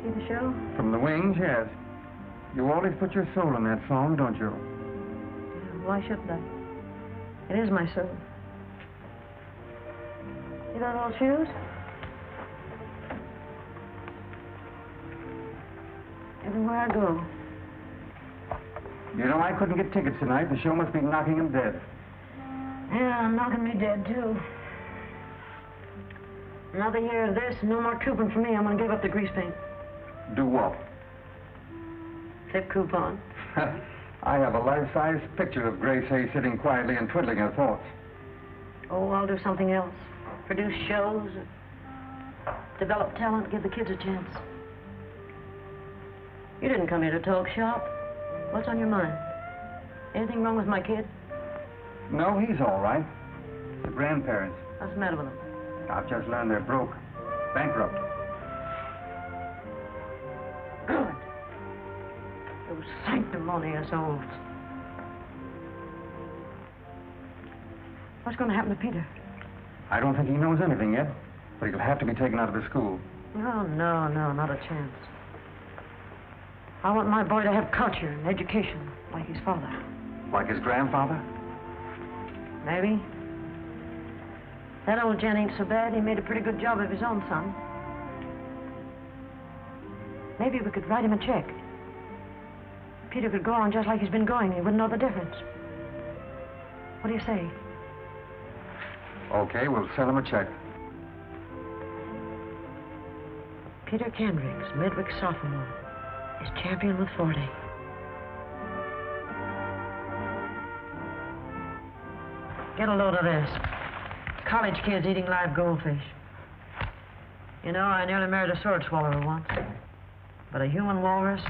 See the show? From the wings, yes. You always put your soul in that song, don't you? Yeah, why shouldn't I? It is my soul. See those old shoes? Everywhere I go. You know, I couldn't get tickets tonight. The show must be knocking him dead. Yeah, knocking me dead, too. Another year of this, no more trooping for me. I'm going to give up the grease paint. Do what? Flip coupon. I have a life-size picture of Grace Hay sitting quietly and twiddling her thoughts. Oh, I'll do something else. Produce shows, develop talent, give the kids a chance. You didn't come here to talk shop. What's on your mind? Anything wrong with my kid? No, he's all right. The grandparents. What's the matter with them? I've just learned they're broke. Bankrupt. Good. Those sanctimonious souls. What's going to happen to Peter? I don't think he knows anything yet, but he'll have to be taken out of the school. No, not a chance. I want my boy to have culture and education, like his father. Like his grandfather? Maybe. That old gent ain't so bad. He made a pretty good job of his own son. Maybe we could write him a check. Peter could go on just like he's been going. He wouldn't know the difference. What do you say? Okay, we'll send him a check. Peter Kendricks, Midwick sophomore, is champion with 40. Get a load of this. College kids eating live goldfish. You know, I nearly married a sword swallower once. But a human walrus,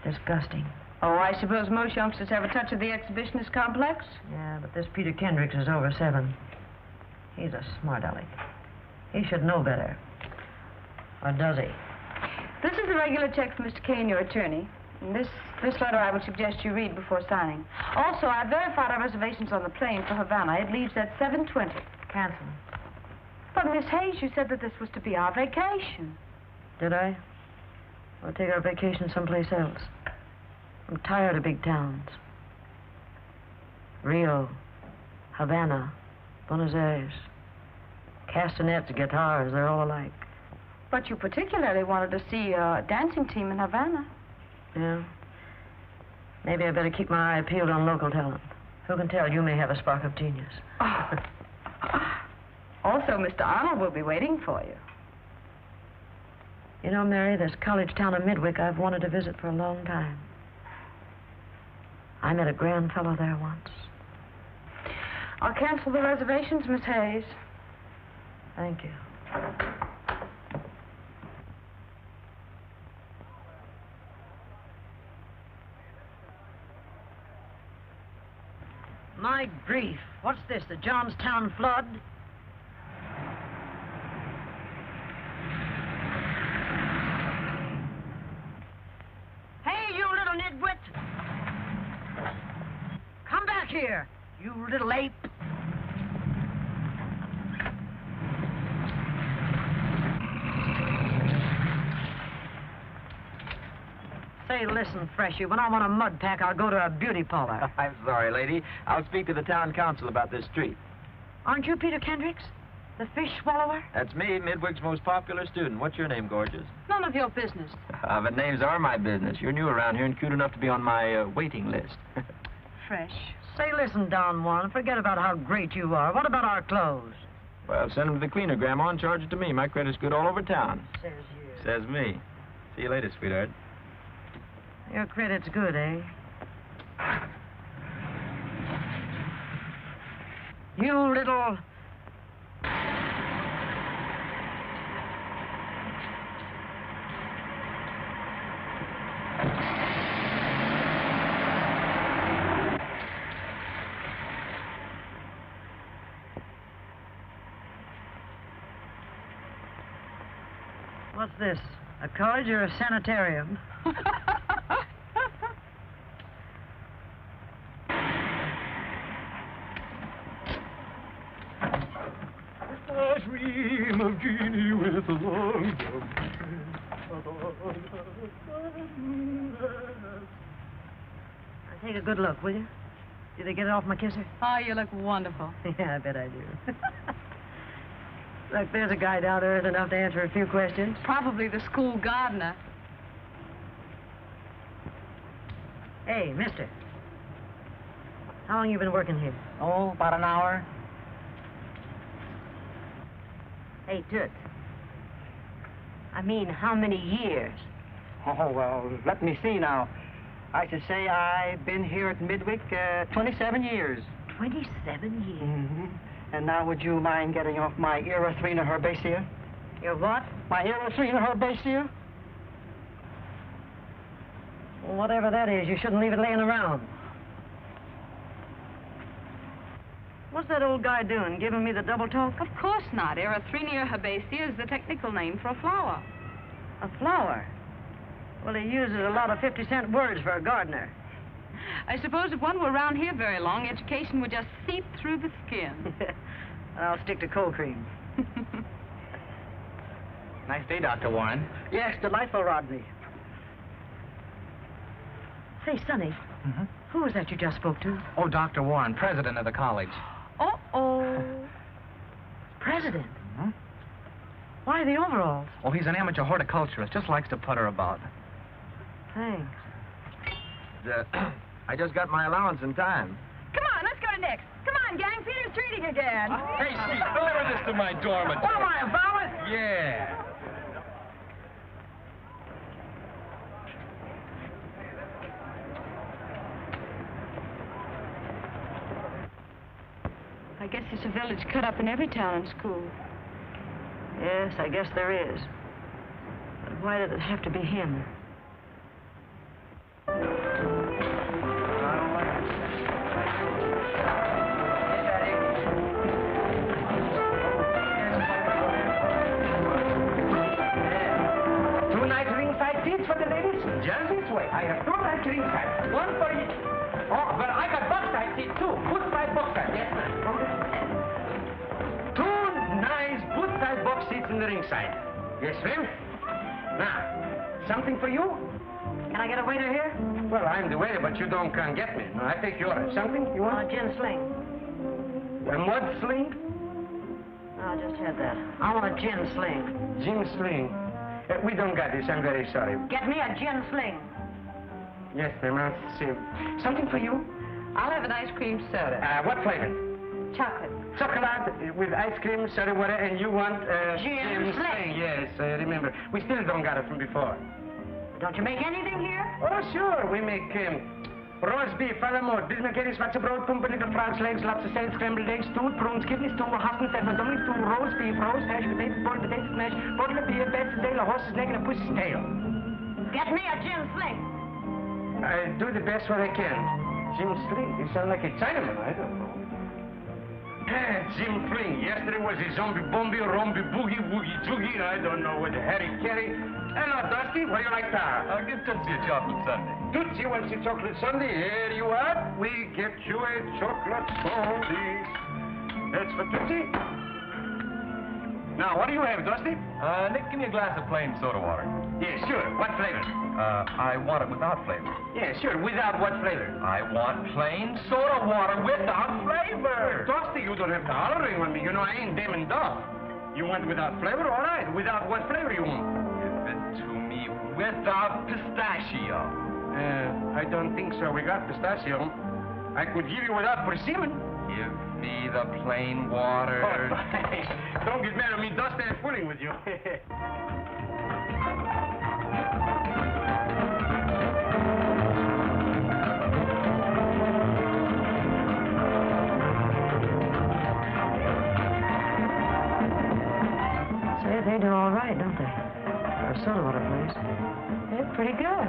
disgusting. Oh, I suppose most youngsters have a touch of the exhibitionist complex? Yeah, but this Peter Kendricks is over 7. He's a smart aleck. He should know better. Or does he? This is the regular check for Mr. Kane, your attorney. And this letter I would suggest you read before signing. Also, I've verified our reservations on the plane for Havana. It leaves at 7:20. Cancel. But, Miss Hayes, you said that this was to be our vacation. Did I? We'll take our vacation someplace else. I'm tired of big towns. Rio, Havana, Buenos Aires. Castanets, guitars, they're all alike. But you particularly wanted to see a dancing team in Havana. Yeah. Maybe I better keep my eye peeled on local talent. Who can tell, you may have a spark of genius. Oh. Also, Mr. Arnold will be waiting for you. You know, Mary, this college town of Midwick I've wanted to visit for a long time. I met a grand fellow there once. I'll cancel the reservations, Miss Hayes. Thank you. My grief. What's this, the Johnstown flood? Hey, you little nitwit! Come back here, you little ape! Say, listen, Freshy, when I want a mud pack, I'll go to a beauty parlor. I'm sorry, lady. I'll speak to the town council about this street. Aren't you Peter Kendricks? The fish swallower? That's me, Midwick's most popular student. What's your name, gorgeous? None of your business. But names are my business. You're new around here and cute enough to be on my waiting list. Fresh. Say, listen, Don Juan, forget about how great you are. What about our clothes? Well, send them to the cleaner, Grandma, and charge it to me. My credit's good all over town. Says you. Says me. See you later, sweetheart. Your credit's good, eh? You little... What's this? A college or a sanitarium? A dream of Jeannie with a long jump. Take a good look, will you? Did they get it off my kisser? Oh, you look wonderful. Yeah, I bet I do. Look, there's a guy down there that's enough to answer a few questions. Probably the school gardener. Hey, mister. How long you been working here? Oh, about an hour. Hey, Toots. I mean, how many years? Oh, well, let me see now. I should say I've been here at Midwick 27 years. 27 years? Mm-hmm. And now would you mind getting off my erythrina herbacea? Your what? My erythrina herbacea? Well, whatever that is, you shouldn't leave it laying around. What's that old guy doing, giving me the double talk? Of course not. Erythrina herbaceae is the technical name for a flower. A flower? Well, he uses a lot of 50-cent words for a gardener. I suppose if one were around here very long, education would just seep through the skin. I'll stick to cold cream. Nice day, Dr. Warren. Yes, delightful, Rodney. Say, Sonny, who was that you just spoke to? Oh, Dr. Warren, president of the college. Uh-oh. President? Why the overalls? Oh, he's an amateur horticulturist, just likes to putter about. Thanks. I just got my allowance in time. Come on, let's go to Nick's. Come on, gang, Peter's treating again. Hey, Steve, deliver this to my dormitory. What am I, a valet? Yeah. I guess there's a village cut up in every town and school. Yes, I guess there is. But why did it have to be him? Two nice ringside seats for the ladies? Just this way. I have two nice ringside. One for each. Oh, but I got box-side seats, too. Boot-side, box-side. Yes, ma'am. Two nice boot-side box seats in the ringside. Yes, ma'am. Now, something for you? Can I get a waiter here? Well, I'm the waiter, but you don't come get me. No, I take your order. Something you A want? gin sling. A mud sling? No, I just had that. I want a gin sling. Gin sling? We don't got this. I'm very sorry. Get me a gin sling. Yes, ma'am. I'll see. Something for you? I'll have an ice cream soda. What flavor? Chocolate. Chocolate with ice cream, soda water, and you want Gin sling. Yes, I remember. We still don't got it from before. Don't you make anything here? Oh, sure. We make roast beef, à la mode, bismarck, schwarze pumpernickel, frogs legs, lobster salad, scrambled eggs, stewed prunes, kidney stew, Hoston, pepper, dumpling stew, roast beef, roast hash, potatoes, boiled potatoes, smash, bottle of beer, best day, a horse's neck, and a pussy's tail. Get me a gin sling. I do the best what I can. Jim Sling. You sound like a Chinaman. I don't know. Jim Fling. Yesterday was a zombie bomby, romby, boogie, woogie, joogie. I don't know what the Harry Carey. Hello, Dusty. What do you like to have? I'll give Tootsie a chocolate sundae. Tootsie wants a chocolate sundae. Here you are. We get you a chocolate sundae. That's for Tootsie. Now, what do you have, Dusty? Nick, give me a glass of plain soda water. Yeah, sure. What flavor? I want it without flavor. Yeah, sure. Without what flavor? I want plain soda water without flavor. Dusty, you don't have to hollering on me. You know I ain't Damon Duff. You want without flavor? All right. Without what flavor you want? Give it to me without pistachio. I don't think so. We got pistachio. I could give you without persimmon. Give me the plain water. Oh, don't get mad at me, Dusty. I'm fooling with you. Say, they do all right, don't they? For a soda water place. They're pretty good.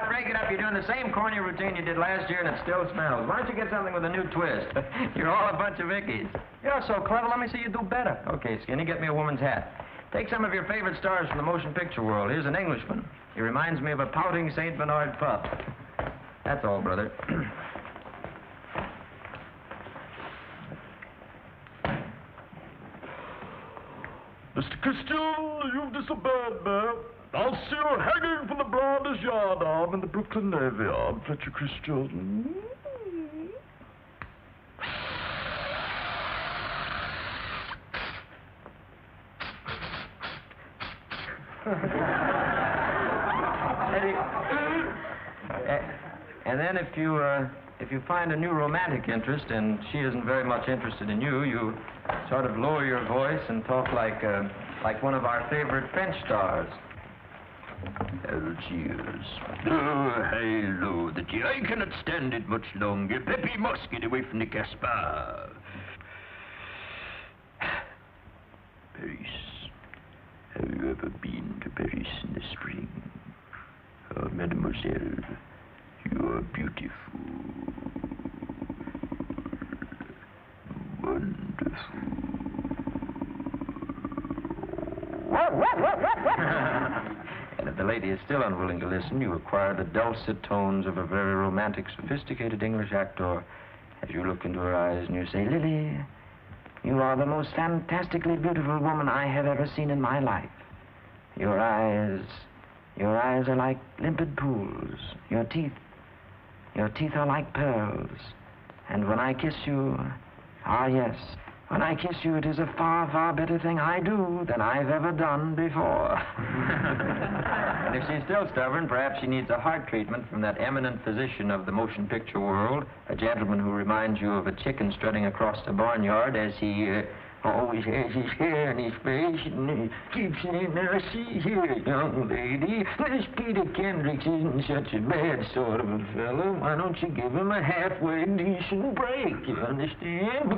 Break it up. You're doing the same corny routine you did last year, and it still smells. Why don't you get something with a new twist? You're all a bunch of Ickies. You're so clever. Let me see you do better. Okay, Skinny, get me a woman's hat. Take some of your favorite stars from the motion picture world. Here's an Englishman. He reminds me of a pouting St. Bernard pup. That's all, brother. Mr. Christian, you've disobeyed me. I'll see you hanging from the blondish yardarm in the Brooklyn Navy Yard, Fletcher Christian. And then if you find a new romantic interest and she isn't very much interested in you, you sort of lower your voice and talk like one of our favorite French stars. Cheers. Oh, hello, the tea. I cannot stand it much longer. Peppy must get away from the Gaspard. Paris. Have you ever been to Paris in the spring? Oh, mademoiselle, you are beautiful. Wonderful. And if the lady is still unwilling to listen, you acquire the dulcet tones of a very romantic, sophisticated English actor as you look into her eyes and you say, Lily, you are the most fantastically beautiful woman I have ever seen in my life. Your eyes are like limpid pools. Your teeth are like pearls. And when I kiss you, ah yes, when I kiss you, it is a far, far better thing I do than I've ever done before. And if she's still stubborn, perhaps she needs a heart treatment from that eminent physician of the motion picture world, a gentleman who reminds you of a chicken strutting across the barnyard as he always has his hair in his face, and he keeps saying, now see here, young lady, this Peter Kendricks isn't such a bad sort of a fellow. Why don't you give him a halfway decent break, you understand?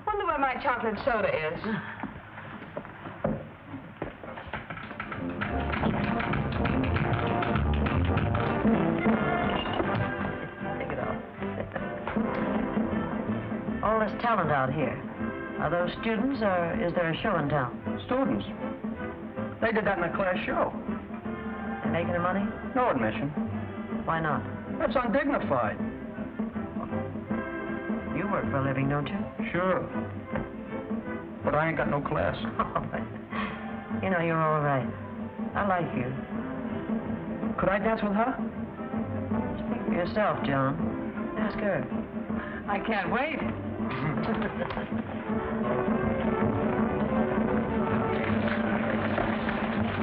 Wonder where my chocolate soda is. All this talent out here. Are those students, or is there a show in town? Students. They did that in a class show. They making the money? No admission. Why not? That's undignified. You work for a living, don't you? Sure. But I ain't got no class. You know, you're all right. I like you. Could I dance with her? Speak for yourself, John. Ask her. I can't wait.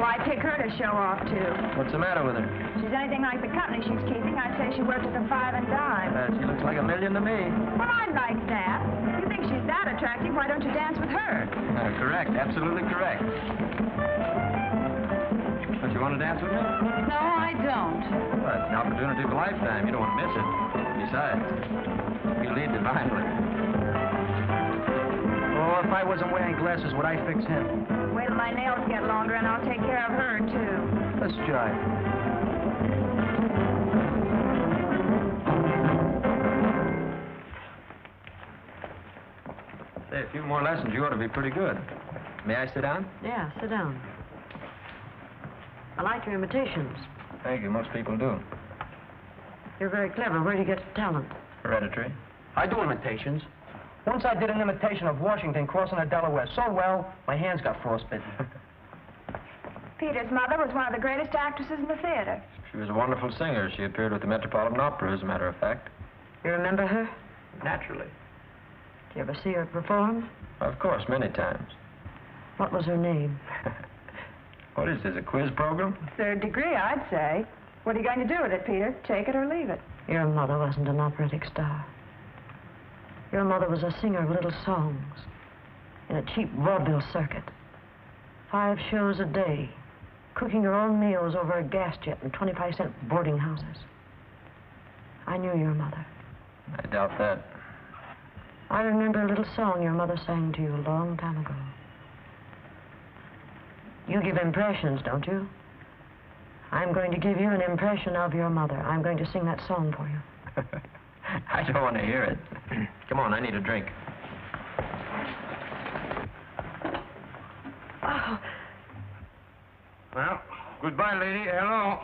Why pick her to show off to? What's the matter with her? If she's anything like the company she's keeping, I'd say she worked at the Five and Dime. She looks like $1 million to me. Well, I'd like that. If you think she's that attractive, why don't you dance with her? Correct, absolutely correct. Don't you want to dance with me? No, I don't. Well, it's an opportunity of a lifetime. You don't want to miss it. Besides, you lead divinely. Oh, if I wasn't wearing glasses, would I fix him? Wait till my nails get longer and I'll take care of her, too. Let's jive. Say, a few more lessons, you ought to be pretty good. May I sit down? Yeah, sit down. I like your imitations. Thank you. Most people do. You're very clever. Where do you get the talent? Hereditary. I do imitations. Once I did an imitation of Washington crossing the Delaware so well, my hands got frostbitten. Peter's mother was one of the greatest actresses in the theater. She was a wonderful singer. She appeared with the Metropolitan Opera, as a matter of fact. You remember her? Naturally. Did you ever see her perform? Of course, many times. What was her name? What is this, a quiz program? Third degree, I'd say. What are you going to do with it, Peter? Take it or leave it? Your mother wasn't an operatic star. Your mother was a singer of little songs in a cheap vaudeville circuit. 5 shows a day, cooking her own meals over a gas jet in 25-cent boarding houses. I knew your mother. I doubt that. I remember a little song your mother sang to you a long time ago. You give impressions, don't you? I'm going to give you an impression of your mother. I'm going to sing that song for you. I don't want to hear it. Come on, I need a drink. Oh, Well, goodbye, lady. Hello.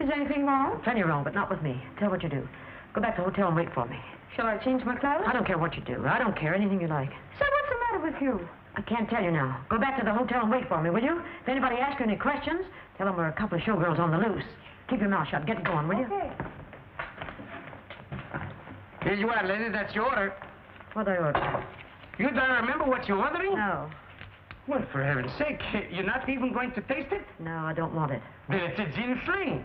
Is anything wrong? plenty wrong, but not with me. Tell what you do. Go back to the hotel and wait for me. Shall I change my clothes? I don't care what you do. I don't care. Anything you like. Say, what's the matter with you? I can't tell you now. Go back to the hotel and wait for me, will you? If anybody asks you any questions, tell them we're a couple of showgirls on the loose. Keep your mouth shut. Get going, will you? Okay. Here you are, lady. That's your order. What I order? You don't remember what you're ordering? No. Well, for heaven's sake, you're not even going to taste it? No, I don't want it. Then it's a gin sling.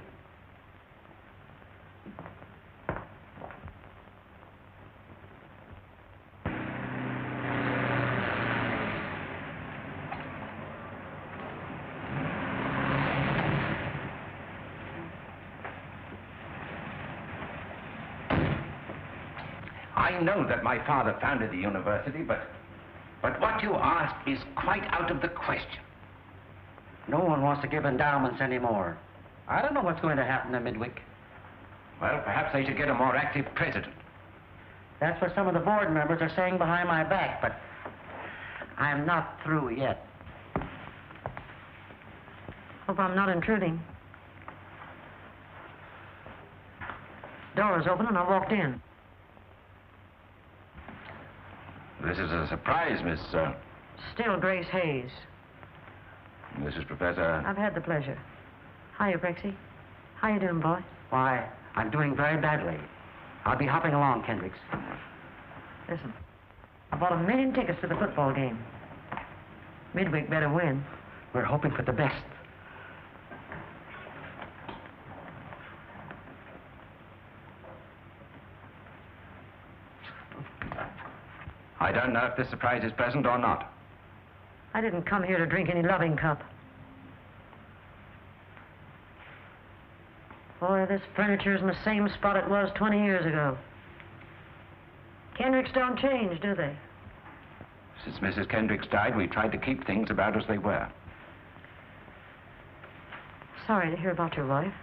I know that my father founded the university, but what you ask is quite out of the question. No one wants to give endowments anymore. I don't know what's going to happen to Midwick. Well, perhaps they should get a more active president. That's what some of the board members are saying behind my back, but I'm not through yet. Hope I'm not intruding. Door was open and I walked in. This is a surprise, Miss, Still Grace Hayes. This is Professor... I've had the pleasure. Hiya, Brexy. How you doing, boy? Why, I'm doing very badly. I'll be hopping along, Kendricks. Listen, I bought 1 million tickets to the football game. Midwick better win. We're hoping for the best. I don't know if this surprise is pleasant or not. I didn't come here to drink any loving cup. Boy, this furniture's in the same spot it was 20 years ago. Kendricks don't change, do they? Since Mrs. Kendricks died, we tried to keep things about as they were. Sorry to hear about your wife.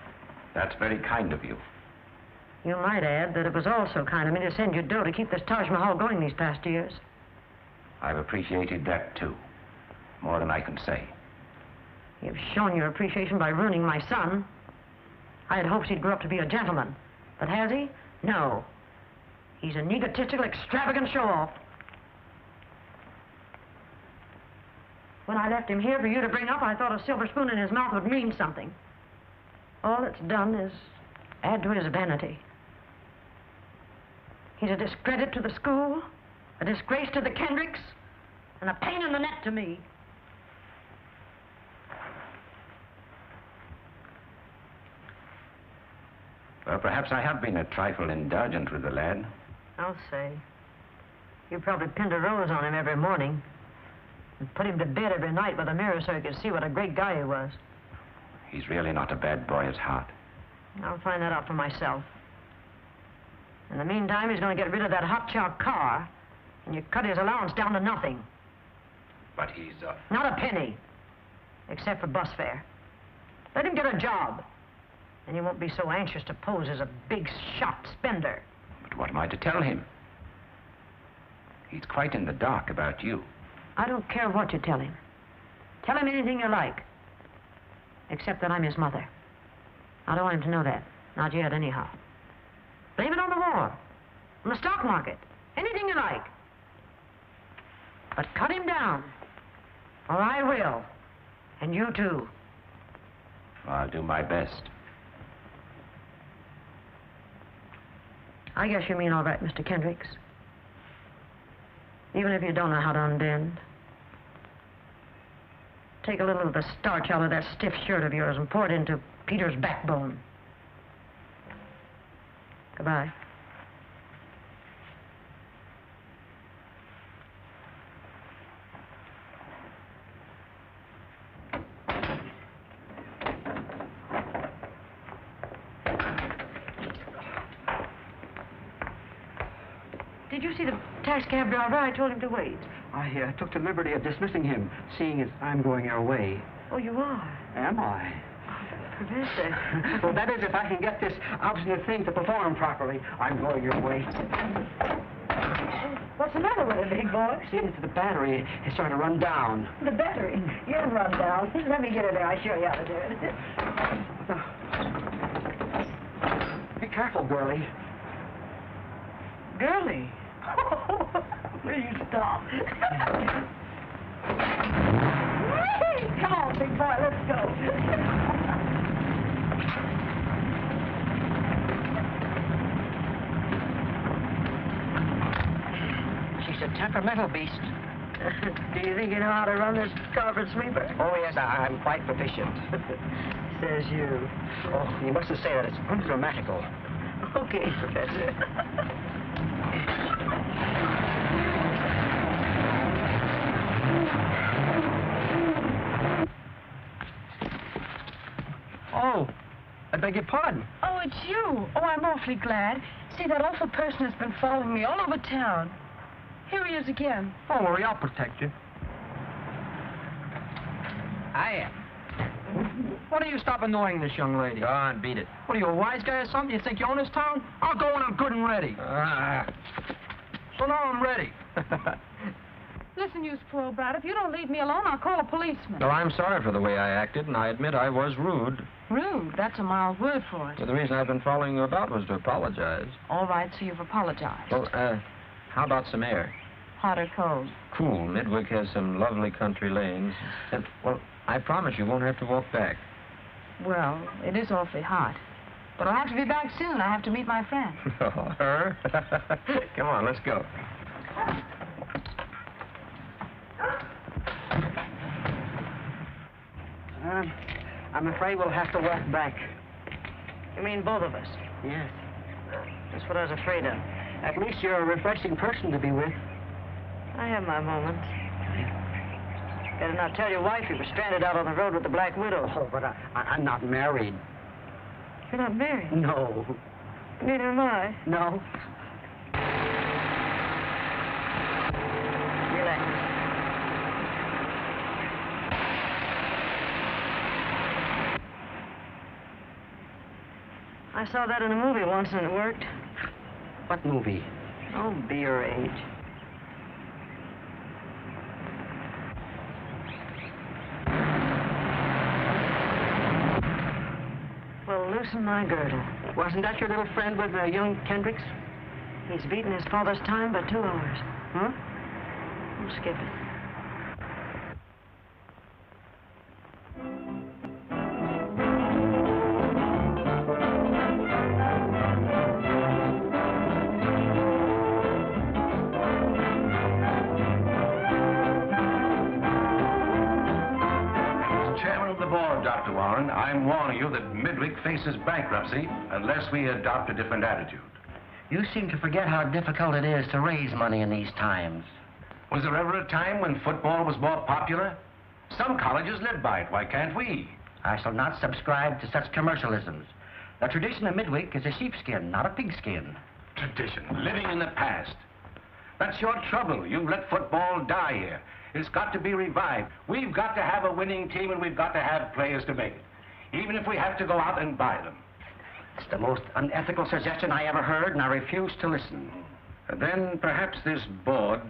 That's very kind of you. You might add that it was also kind of me to send you dough to keep this Taj Mahal going these past years. I've appreciated that, too. More than I can say. You've shown your appreciation by ruining my son. I had hopes he'd grow up to be a gentleman. But has he? No. He's an egotistical, extravagant show-off. When I left him here for you to bring up, I thought a silver spoon in his mouth would mean something. All it's done is add to his vanity. He's a discredit to the school, a disgrace to the Kendricks, and a pain in the neck to me. Well, perhaps I have been a trifle indulgent with the lad. I'll say. You probably pinned a rose on him every morning and put him to bed every night with a mirror so you could see what a great guy he was. He's really not a bad boy at heart. I'll find that out for myself. In the meantime, he's going to get rid of that hot shot car, and you cut his allowance down to nothing. But he's, Not a penny, except for bus fare. Let him get a job, and he won't be so anxious to pose as a big shot spender. But what am I to tell him? He's quite in the dark about you. I don't care what you tell him. Tell him anything you like, except that I'm his mother. I don't want him to know that. Not yet, anyhow. Blame it on the war, on the stock market, anything you like. But cut him down, or I will. And you too. I'll do my best. I guess you mean all right, Mr. Kendricks. Even if you don't know how to unbend. Take a little of the starch out of that stiff shirt of yours and pour it into Peter's backbone. Goodbye. Did you see the taxi cab driver? I told him to wait. I took the liberty of dismissing him, seeing as I'm going your way. Oh, you are? Am I? Professor. Well, that is if I can get this obstinate thing to perform properly. I'm going your way. What's the matter with it, big boy? See, the battery is starting to run down. The battery. You'll run down. Let me get it there. I'll show you how to do it. Be careful, girlie. Girlie. Will you stop? Come on, big boy, let's go. She's a temperamental beast. Do you think you know how to run this carpet sweeper? Oh, yes, I'm quite proficient. Says you. Oh, you mustn't say that. It's ungrammatical. Okay, Professor. Oh, I beg your pardon. Oh, it's you. Oh, I'm awfully glad. See, that awful person has been following me all over town. Here he is again. Don't worry, I'll protect you. Hiya. Why don't you stop annoying this young lady? Go on, beat it. What are you, a wise guy or something? You think you own this town? I'll go when I'm good and ready. So now I'm ready. Listen, you spoiled brat, if you don't leave me alone, I'll call a policeman. Well, I'm sorry for the way I acted, and I admit I was rude. Rude? That's a mild word for it. But the reason I've been following you about was to apologize. All right, so you've apologized. Well, how about some air? Hot or cold? Cool. Midwick has some lovely country lanes. And, well, I promise you won't have to walk back. Well, it is awfully hot. But I'll have to be back soon. I have to meet my friend. Oh, her? Come on, let's go. I'm afraid we'll have to walk back. You mean both of us? Yes. That's what I was afraid of. At least you're a refreshing person to be with. I have my moments. Better not tell your wife you were stranded out on the road with the Black Widow. Oh, but I'm not married. You're not married? No. Neither am I. No. Relax. I saw that in a movie once and it worked. What movie? Oh, be your age. Well, loosen my girdle. Wasn't that your little friend with young Kendricks? He's beaten his father's time by 2 hours. Huh? We'll skip it. Dr. Warren, I'm warning you that Midwick faces bankruptcy unless we adopt a different attitude. You seem to forget how difficult it is to raise money in these times. Was there ever a time when football was more popular? Some colleges live by it. Why can't we? I shall not subscribe to such commercialisms. The tradition of Midwick is a sheepskin, not a pigskin. Tradition, living in the past. That's your trouble. You've let football die here. It's got to be revived. We've got to have a winning team, and we've got to have players to make it, even if we have to go out and buy them. It's the most unethical suggestion I ever heard, and I refuse to listen. And then perhaps this board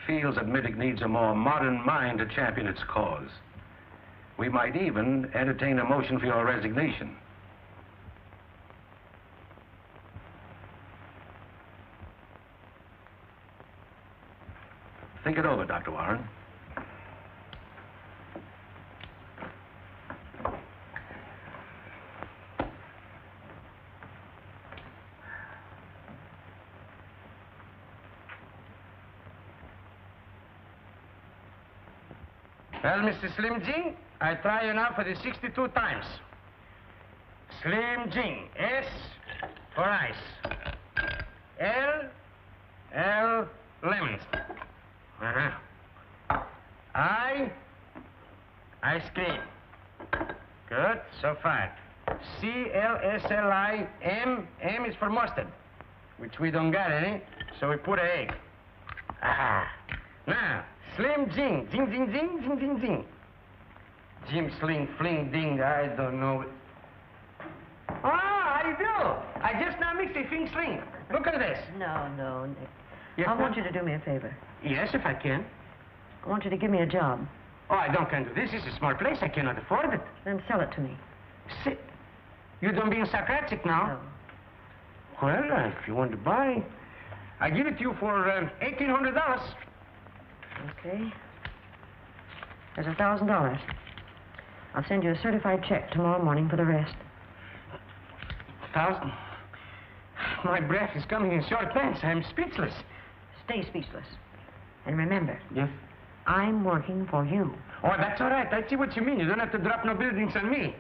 feels that Midwick needs a more modern mind to champion its cause. We might even entertain a motion for your resignation. Think it over, Dr. Warren. Well, Mr. Slim Jim, I try you now for the 62 times. Slim Jim, S for ice. L, lemons. Ice cream. Good, so far. CLSLIM, M is for mustard, which we don't got any, so we put an egg. Now, Slim Jim. Zing, zing, zing, zing, zing, zing. Jim Sling, Fling, Ding, I don't know. Ah, how you do? I just now mixed a Fling Sling. Look at this. No, Nick. Yes, I ma'am? want you to do me a favor. Yes, if I can. I want you to give me a job. Oh, I don't can do this. It's a small place. I cannot afford it. Then sell it to me. Sit. You don't being sarcastic now? No. Well, if you want to buy, I give it to you for $1,800. Okay. There's $1,000. I'll send you a certified check tomorrow morning for the rest. 1,000? My breath is coming in short pants. I'm speechless. Stay speechless. And remember, Yes? I'm working for you. Oh, that's all right. I see what you mean. You don't have to drop no buildings on me.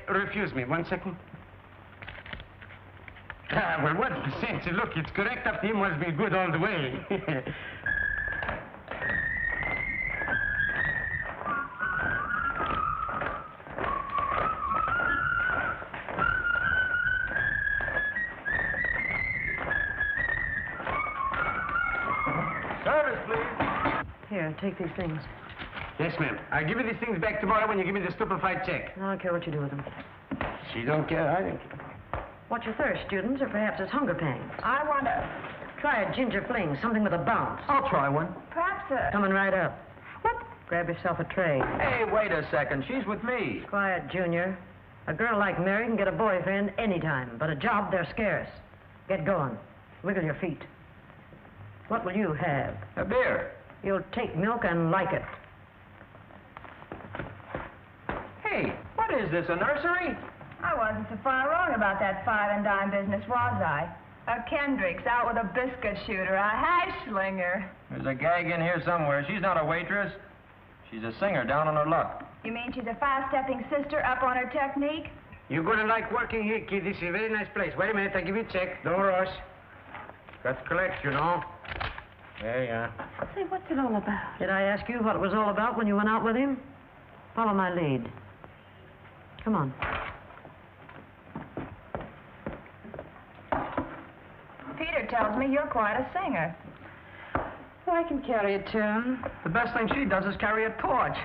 Refuse me. 1 second. Well, what's the sense? Look, it's correct up to him must be good all the way. Service, please. Here, take these things. Yes, ma'am. I'll give you these things back tomorrow when you give me the stupefied check. I don't care what you do with them. She don't care. I don't care. What's your thirst, students, or perhaps it's hunger pangs? I want to... Try a ginger fling, something with a bounce. I'll try one. Perhaps Coming right up. What? Grab yourself a tray. Hey, wait a second. She's with me. Quiet, Junior. A girl like Mary can get a boyfriend anytime, but a job, they're scarce. Get going. Wiggle your feet. What will you have? A beer. You'll take milk and like it. Hey, what is this, a nursery? I wasn't so far wrong about that five and dime business, was I? A Kendrick's out with a biscuit shooter, a hash slinger. There's a gag in here somewhere. She's not a waitress. She's a singer down on her luck. You mean she's a fast-stepping sister up on her technique? You're going to like working here, kid. This is a very nice place. Wait a minute. I'll give you a check. Don't rush. Got to collect, you know. There you are. Say, what's it all about? Did I ask you what it was all about when you went out with him? Follow my lead. Come on. Peter tells me you're quite a singer. Well, I can carry a tune. The best thing she does is carry a torch.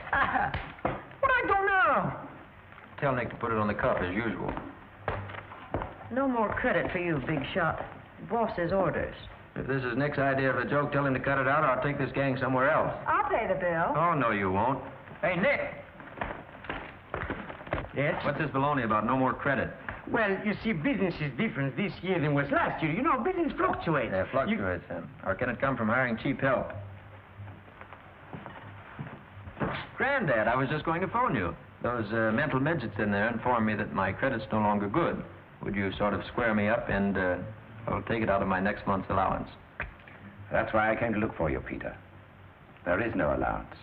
What I do now? Tell Nick to put it on the cuff as usual. No more credit for you, big shot. Boss's orders. If this is Nick's idea of a joke, tell him to cut it out, or I'll take this gang somewhere else. I'll pay the bill. Oh, no, you won't. Hey, Nick! Yes? What's this baloney about no more credit? Well, you see, business is different this year than was last year. You know, business fluctuates. Yeah, fluctuates, then. Or can it come from hiring cheap help? Granddad, I was just going to phone you. Those mental midgets in there informed me that my credit's no longer good. Would you sort of square me up and I'll take it out of my next month's allowance? That's why I came to look for you, Peter. There is no allowance.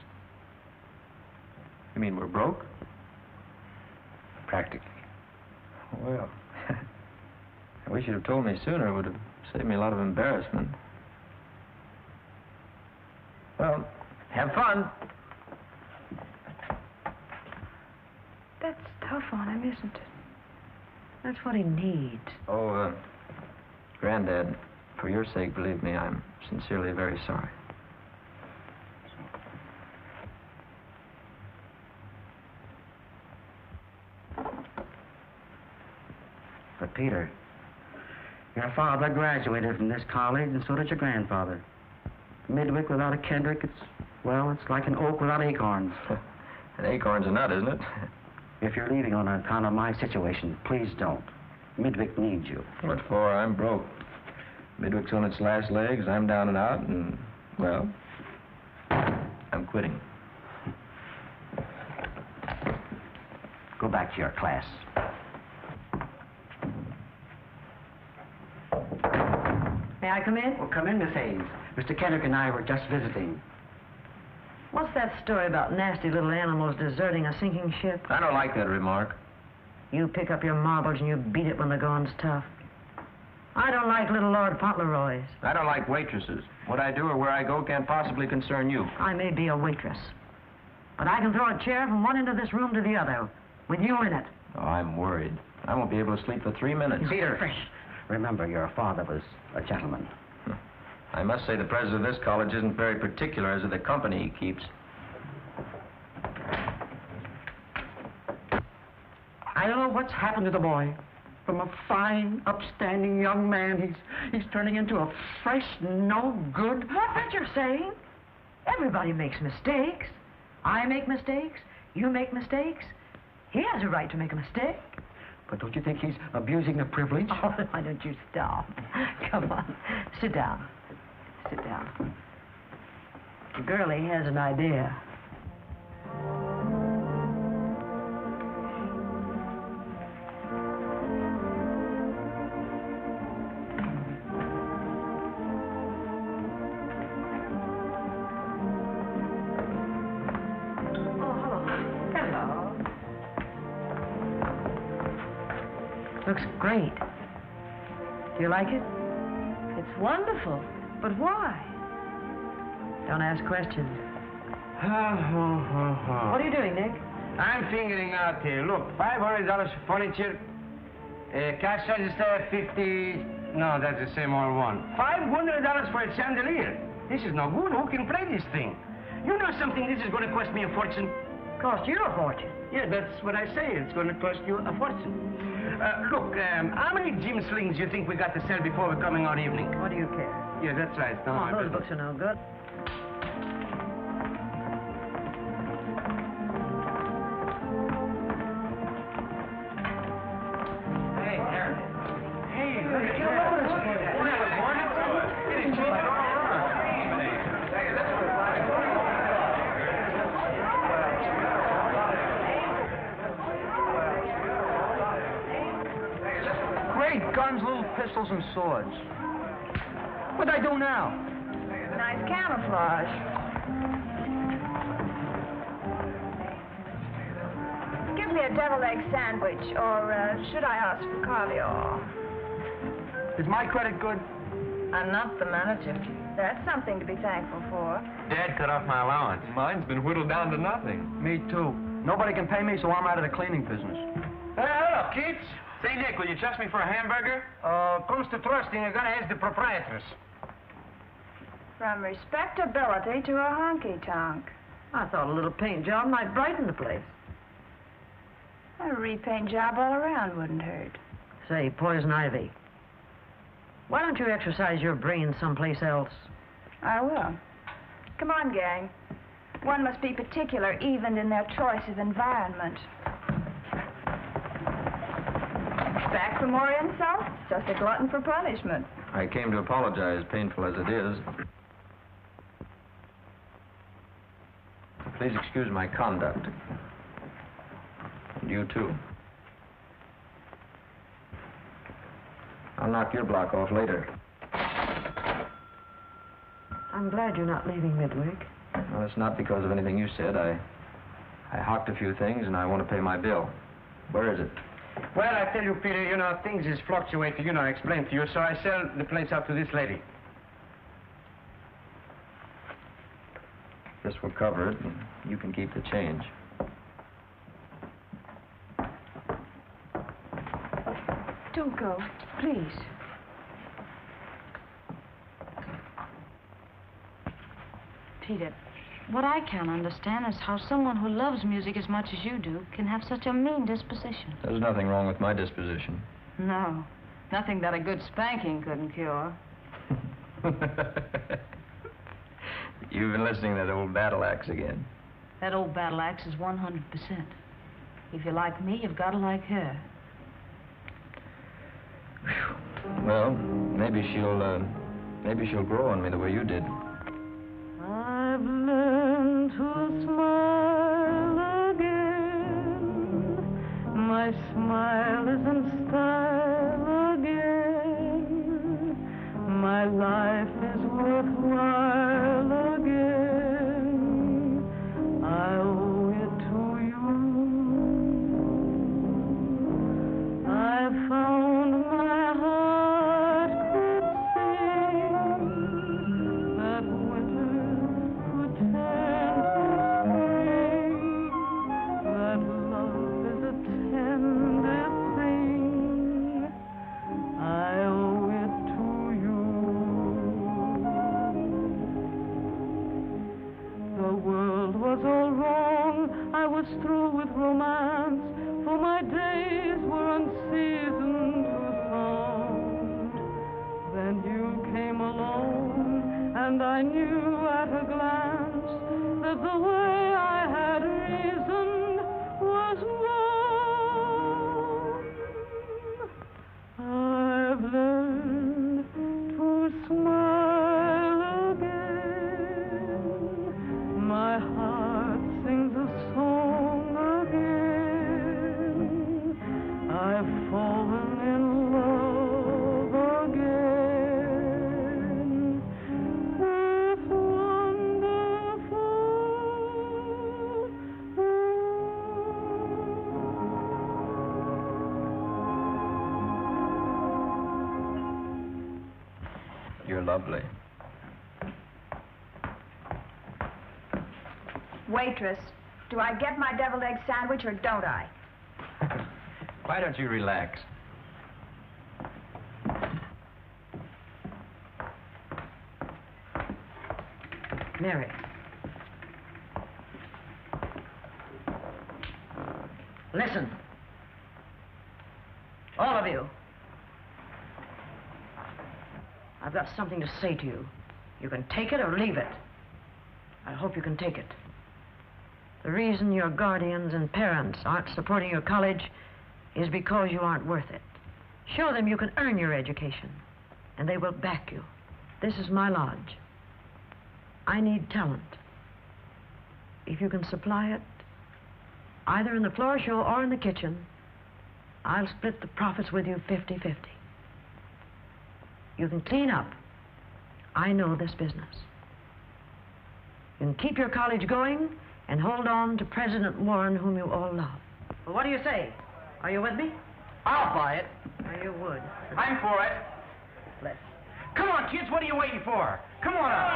You mean we're broke? Practically. Well, I wish you'd have told me sooner. It would have saved me a lot of embarrassment. Well, have fun. That's tough on him, isn't it? That's what he needs. Oh, Granddad, for your sake, believe me, I'm sincerely very sorry. But, Peter, your father graduated from this college, and so did your grandfather. Midwick without a Kendrick, it's like an oak without acorns. An acorn's a nut, isn't it? If you're leaving on account of my situation, please don't. Midwick needs you. What for? I'm broke. Midwick's on its last legs, I'm down and out, and, well, I'm quitting. Go back to your class. May I come in? Well, come in, Miss Hayes. Mr. Kendrick and I were just visiting. What's that story about nasty little animals deserting a sinking ship? I don't like that remark. You pick up your marbles and you beat it when the going's tough. I don't like little Lord Fauntleroys. I don't like waitresses. What I do or where I go can't possibly concern you. I may be a waitress, but I can throw a chair from one end of this room to the other, with you in it. Oh, I'm worried. I won't be able to sleep for 3 minutes. Peter, remember your father was a gentleman. I must say the president of this college isn't very particular as to the company he keeps. I don't know what's happened to the boy. From a fine, upstanding young man, he's turning into a fresh, no-good... What's that you're saying? Everybody makes mistakes. I make mistakes. You make mistakes. He has a right to make a mistake. But don't you think he's abusing the privilege? Oh, why don't you stop? Come on. Sit down. Sit down. Girlie has an idea. Looks great. Do you like it? It's wonderful. But why? Don't ask questions. What are you doing, Nick? I'm figuring out here. Look, $500 for furniture. Cash register, 50... No, that's the same old one. $500 for a chandelier. This is no good. Who can play this thing? You know something, this is going to cost me a fortune. Cost you a fortune. Yeah, that's what I say. It's going to cost you a fortune. Look, how many gym slings do you think we got to sell before we're coming out evening? What do you care? Yeah, that's right. No, Come on, those books are no good. Guns, little pistols, and swords. What'd I do now? Nice camouflage. Give me a deviled egg sandwich, or should I ask for caviar? Is my credit good? I'm not the manager. That's something to be thankful for. Dad cut off my allowance. Mine's been whittled down to nothing. Me too. Nobody can pay me, so I'm out of the cleaning business. Hey, hello, kids. Say, Nick, will you trust me for a hamburger? Comes to trusting, you're gonna ask the proprietress. From respectability to a honky-tonk. I thought a little paint job might brighten the place. A repaint job all around wouldn't hurt. Say, Poison Ivy, why don't you exercise your brain someplace else? I will. Come on, gang. One must be particular even in their choice of environment. Back for more insults? Just a glutton for punishment. I came to apologize, painful as it is. Please excuse my conduct. And you, too. I'll knock your block off later. I'm glad you're not leaving Midwick. Well, it's not because of anything you said. I hawked a few things, and I want to pay my bill. Where is it? Well, I tell you, Peter, you know, things is fluctuating, you know, I explained to you, so I sell the place out to this lady. This will cover it, and you can keep the change. Don't go, please. Peter, what I can't understand is how someone who loves music as much as you do can have such a mean disposition. There's nothing wrong with my disposition. No, nothing that a good spanking couldn't cure. You've been listening to that old battle axe again. That old battle axe is 100%. If you like me, you've got to like her. Well, maybe she'll grow on me the way you did. I've learned to smile again. My smile is in style again. My life is worthwhile again. I owe it to you. I found my heart could sing that winter could turn to spring, that love is a tender thing. I knew at a glance that the way I had reasoned was wrong. I've learned to smile again. My heart sings a song again. I've fallen in love again with wonderful You're lovely. Waitress, do I get my deviled egg sandwich or don't I? Why don't you relax? Mary. Listen. All of you. I've got something to say to you. You can take it or leave it. I hope you can take it. The reason your guardians and parents aren't supporting your college is because you aren't worth it. Show them you can earn your education, and they will back you. This is my lodge. I need talent. If you can supply it, either in the floor show or in the kitchen, I'll split the profits with you 50-50. You can clean up. I know this business. You can keep your college going and hold on to President Warren, whom you all love. Well, what do you say? Are you with me? I'll buy it. Or you would. I'm for it. Let's. Come on, kids, what are you waiting for? Come on up.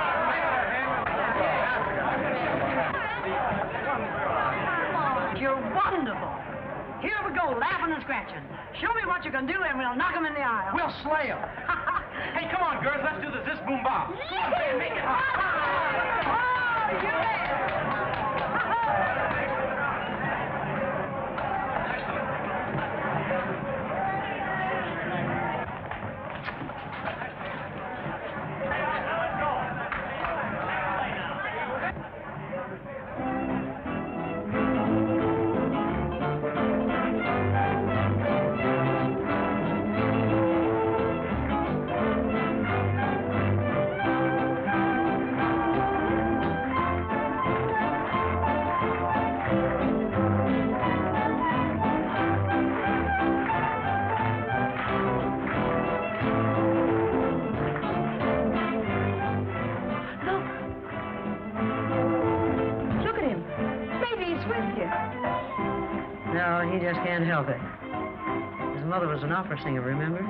You're wonderful. Here we go, laughing and scratching. Show me what you can do, and we'll knock 'em in the aisle. We'll slay 'em. Hey, come on, girls, let's do the Zis Boom Bah. Okay, make it hot. Oh, you bet. No, he just can't help it. His mother was an opera singer, remember?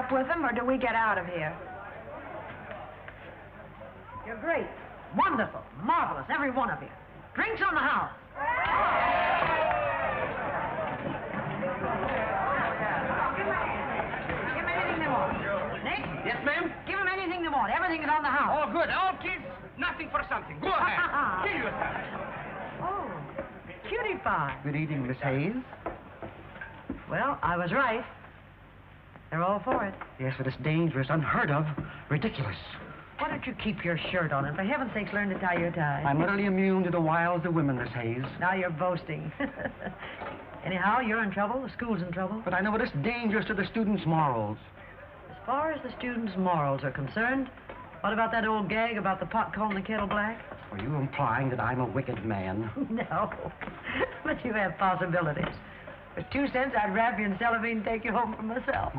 up with them, or do we get out of here? You're great. Wonderful. Marvelous, every one of you. Drinks on the house. Give them anything they want. Nick? Yes, ma'am? Give them anything they want. Everything is on the house. Oh, good. All kids, nothing for something. Go ahead. Kill yourself. Oh, cutie pie. Good evening, Miss Hayes. Well, I was right. They're all for it. Yes, but it's dangerous, unheard of, ridiculous. Why don't you keep your shirt on and for heaven's sakes learn to tie your tie? I'm utterly immune to the wiles of women, Miss Hayes. Now you're boasting. Anyhow, you're in trouble. The school's in trouble. But I know it's dangerous to the students' morals. As far as the students' morals are concerned, what about that old gag about the pot calling the kettle black? Are you implying that I'm a wicked man? No, but you have possibilities. For 2 cents, I'd wrap you in cellophane and take you home for myself.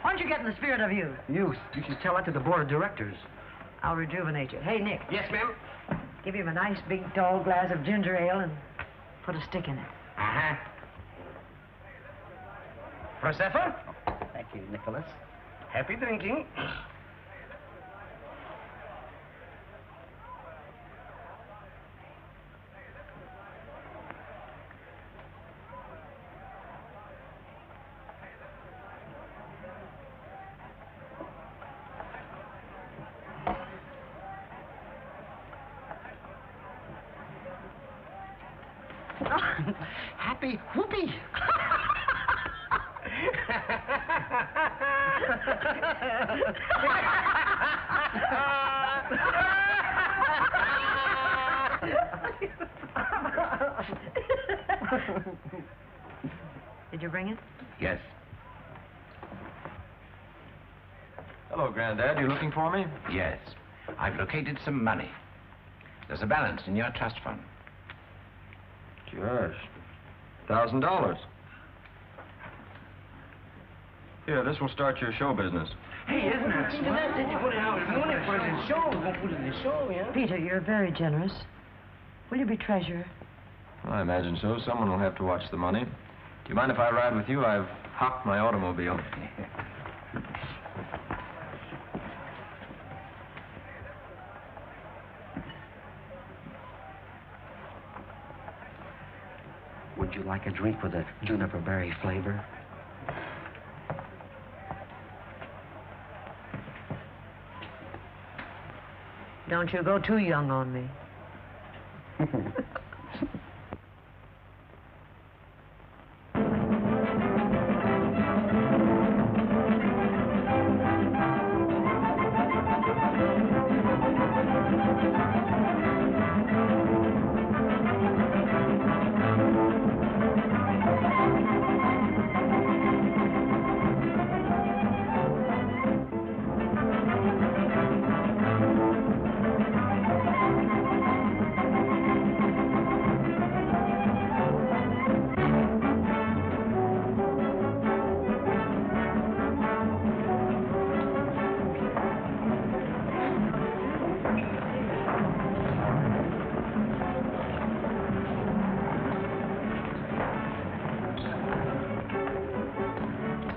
Why don't you get in the spirit of youth? Youth. You should tell that to the board of directors. I'll rejuvenate you. Hey, Nick. Yes, ma'am? Give him a nice big tall glass of ginger ale and put a stick in it. Uh-huh. Prosecco? Thank you, Nicholas. Happy drinking. Happy whoopee. Did you bring it? Yes. Hello, Granddad. You looking for me? Yes. I've located some money. There's a balance in your trust fund. Gosh. $1,000. Here, this will start your show business. Hey, isn't that smart? Did you put it out in the morning, put it in the show? We're going to put it in the show, yeah? Peter, you're very generous. Will you be treasurer? I imagine so. Someone will have to watch the money. Do you mind if I ride with you? I've hocked my automobile. Would you like a drink with a juniper berry flavor? Don't you go too young on me.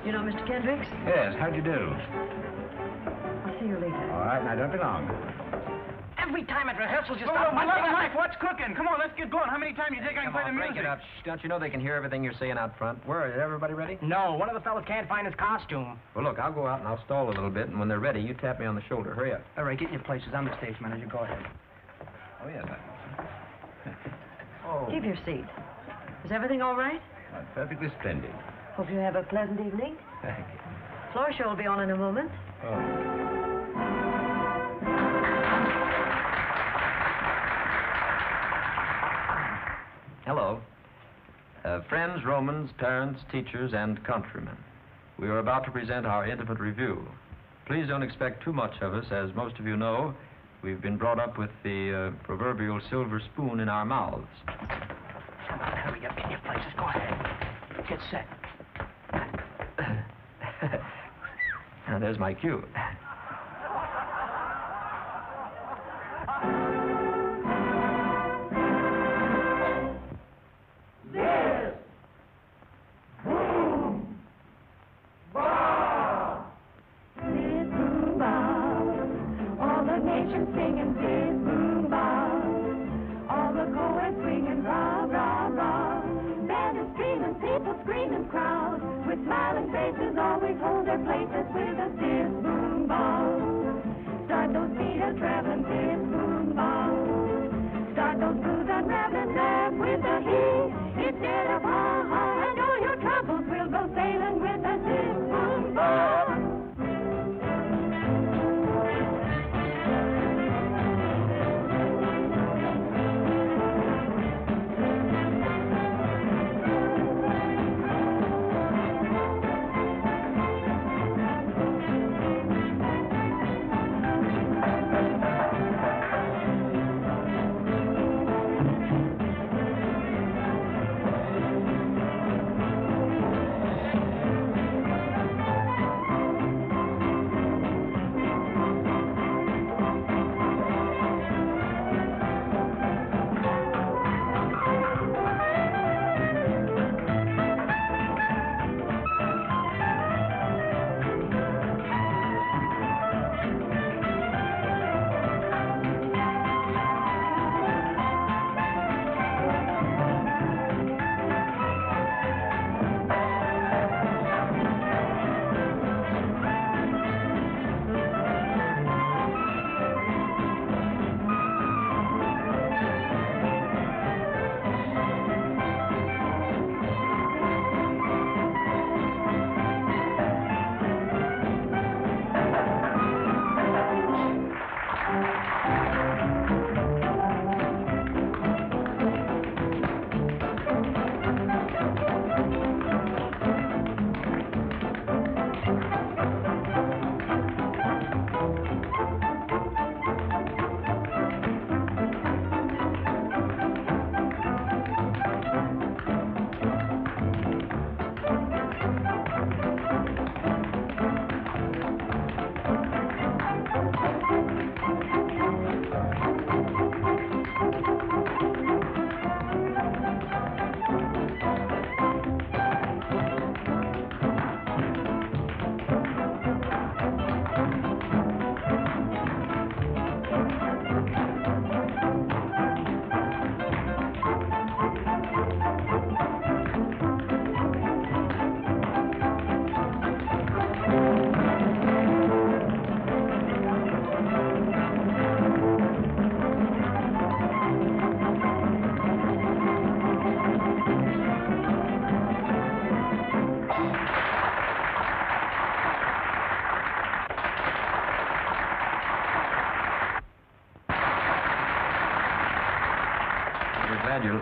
You know Mr. Kendricks? Yes, how'd you do? I'll see you later. All right, now don't be long. Every time at rehearsals, you stop. Oh, my life, what's cooking? Come on, let's get going. How many times you think I can play the music? Break it up. Shh, don't you know they can hear everything you're saying out front? Where is everybody ready? No, one of the fellas can't find his costume. Well, look, I'll go out and I'll stall a little bit, and when they're ready, you tap me on the shoulder. Hurry up. All right, get in your places. I'm the stage manager. Go ahead. Oh, yes. Keep your seat. Is everything all right? Perfectly splendid. Hope you have a pleasant evening. Thank you. Floor show will be on in a moment. Hello. Friends, Romans, parents, teachers, and countrymen. We are about to present our intimate review. Please don't expect too much of us. As most of you know, we've been brought up with the proverbial silver spoon in our mouths. Come on, hurry up. Get in your places. Go ahead. Get set. Now, there's my cue. Zis Boom Bah! better places with a Zis Boom Bah. Start those feet a traveling Zis Boom Bah. Start those blues unraveling there with a he instead of ha, and all your troubles will go sailing with a Zis Boom Bah.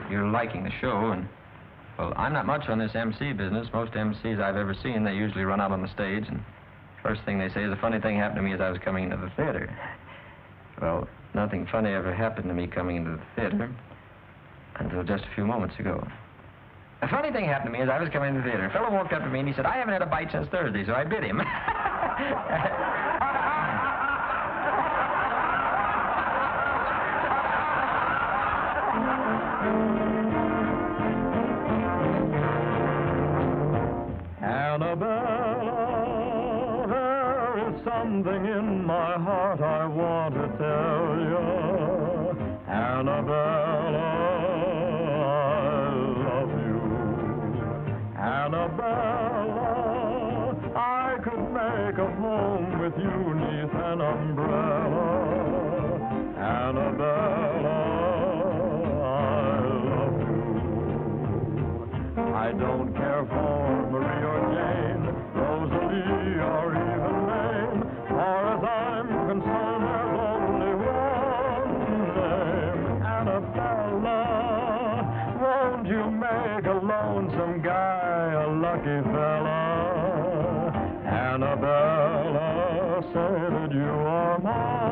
You're liking the show, and, well, I'm not much on this MC business. Most MCs I've ever seen, they usually run out on the stage, and first thing they say is, a funny thing happened to me as I was coming into the theater. Well, nothing funny ever happened to me coming into the theater until just a few moments ago. A funny thing happened to me as I was coming into the theater. A fellow walked up to me and he said, I haven't had a bite since Thursday, so I bit him. Annabella, there is something in my heart I want to tell you. Annabella, I love you. Annabella, I could make a home with you neath an umbrella. Annabella, I love you. I don't care for Marie or Jane, Rosalie or even Mame, for as I'm concerned, there's only one name. Annabella, won't you make a lonesome guy a lucky fella? Annabella, say that you are mine.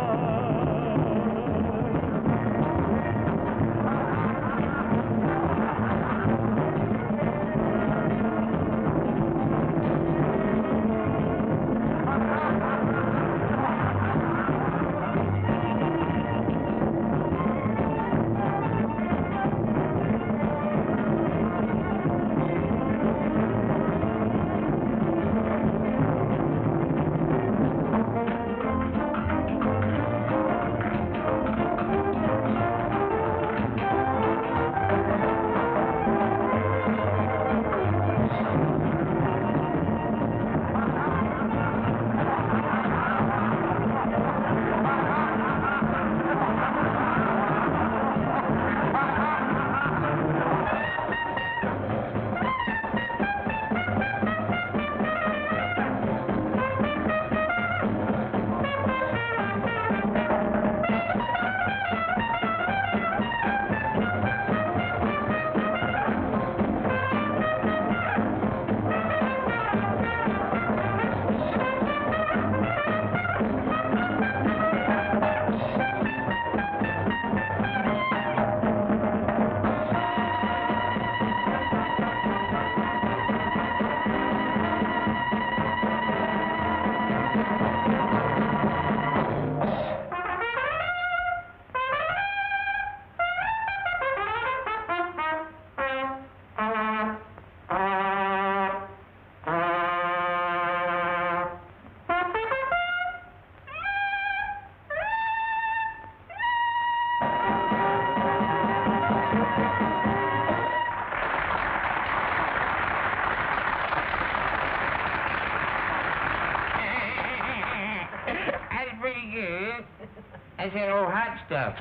I said, oh, hot stuff.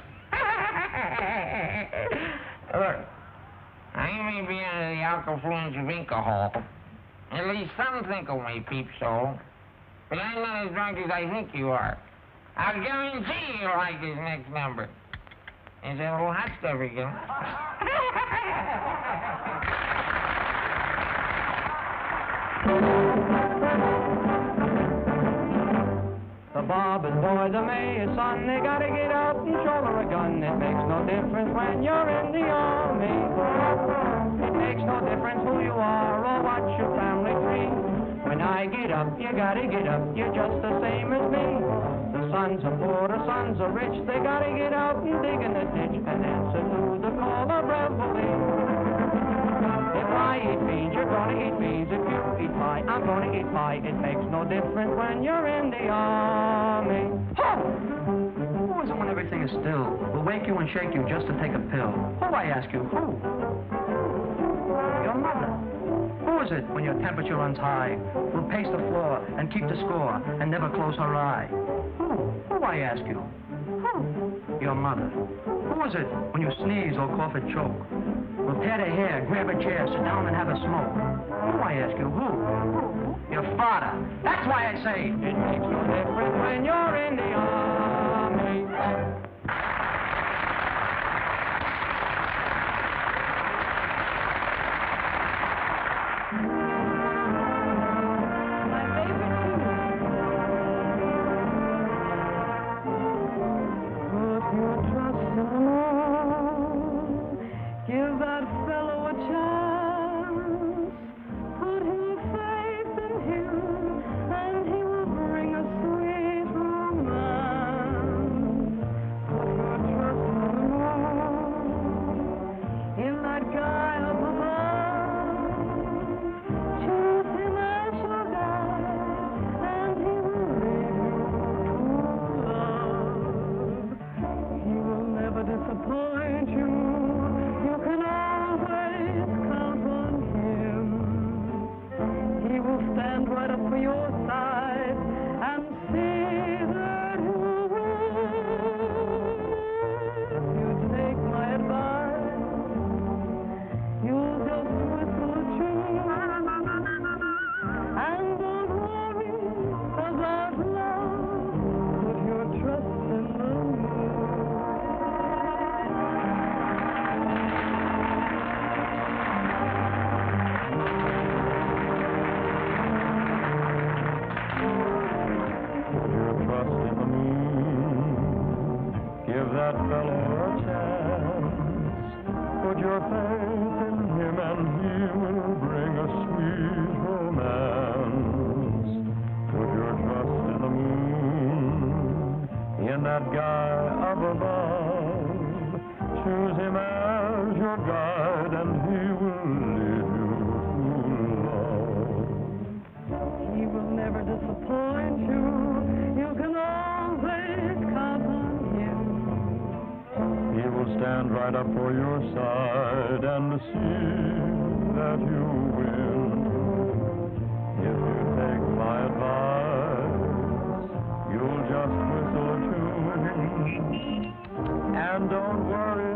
Look, I may be under the alkafluence of alcohol. At least some think of my peep soul. But I'm not as drunk as I think you are. I'll guarantee you'll like this next number. It's a little hot stuff again. The Bob and boy, the mayor's son, they gotta get out and shoulder a gun. It makes no difference when you're in the army. It makes no difference who you are or what your family tree. When I get up, you gotta get up, you're just the same as me. The sons are poor, the sons are rich, they gotta get out and dig in the ditch and answer to the call of reveille. If I eat beans, you're gonna eat beans. If you eat pie, I'm gonna eat pie. It makes no difference when you're in the army. Who is it when everything is still? Will wake you and shake you just to take a pill. Who, I ask you, who? Your mother. Who is it when your temperature runs high? Will pace the floor and keep the score and never close her eye? Who, I ask you? Who? Your mother. Who is it when you sneeze or cough and choke? Will tear the hair, grab a chair, sit down and have a smoke. Who, I ask you, who? Your father. That's why I say it makes no difference when you're in the army. My favorite Put your trust in the Lord. Give that fellow a chance. Put your faith in him, and he will bring a sweet romance. Put your trust in the Lord, in that guy up above. Choose him as your guide, and he will lead you to love. He will never disappoint you. You can always count on him. He will stand right up for your side and see that you win. If you take my advice, you'll just whistle a tune and don't worry about love. Put your trust in the moon. Put your trust in the moon. Give that fellow a chance. Put your faith in him and he will bring a sweet romance. Put your trust in the moon, in that guy up above. Choose him as your guide and he will lead you to love. He will never disappoint you. You can always count on him. He will stand right up for your side and see that you win. If you take my advice, you'll just whistle a tune and don't worry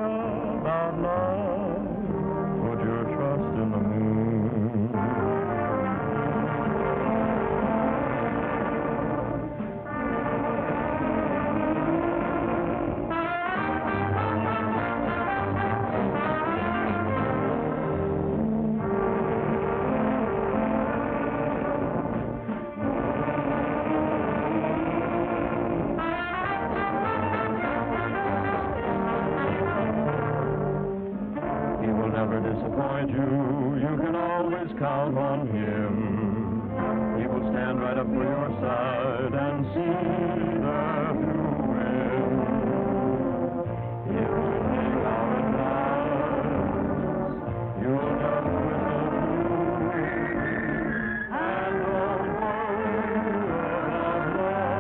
about love. Put your trust in the moon. He will never disappoint you. You can always count on him. He will stand right up for your side and see that you win. If you take our advice, you'll just whistle through and don't worry about love.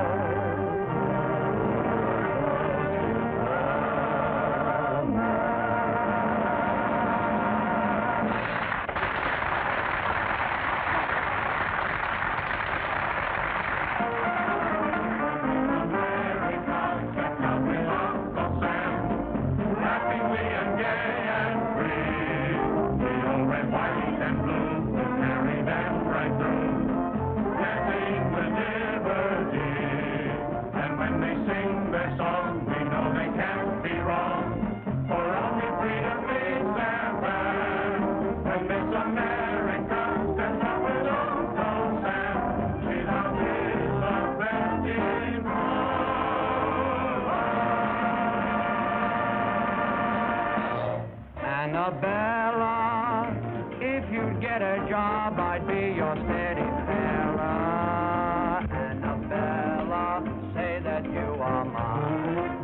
Annabella, if you'd get a job, I'd be your steady fella. Annabella, say that you are mine.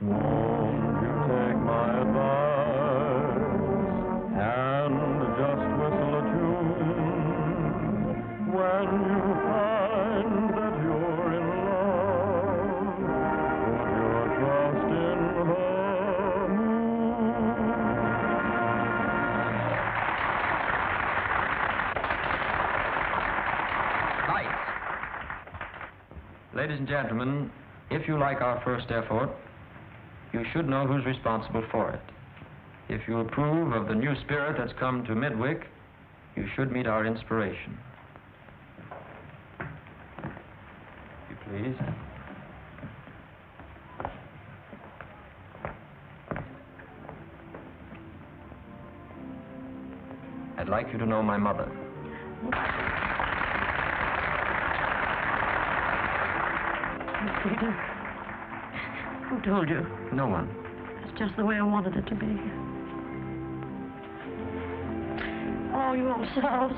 Won't you take my advice and just whistle a tune when you find that you're in love? Put your trust in the moon. Lights. Ladies and gentlemen, if you like our first effort, you should know who's responsible for it. If you approve of the new spirit that's come to Midwick, you should meet our inspiration. You please. I'd like you to know my mother. Peter, who told you? No one. It's just the way I wanted it to be. Oh, you old souse.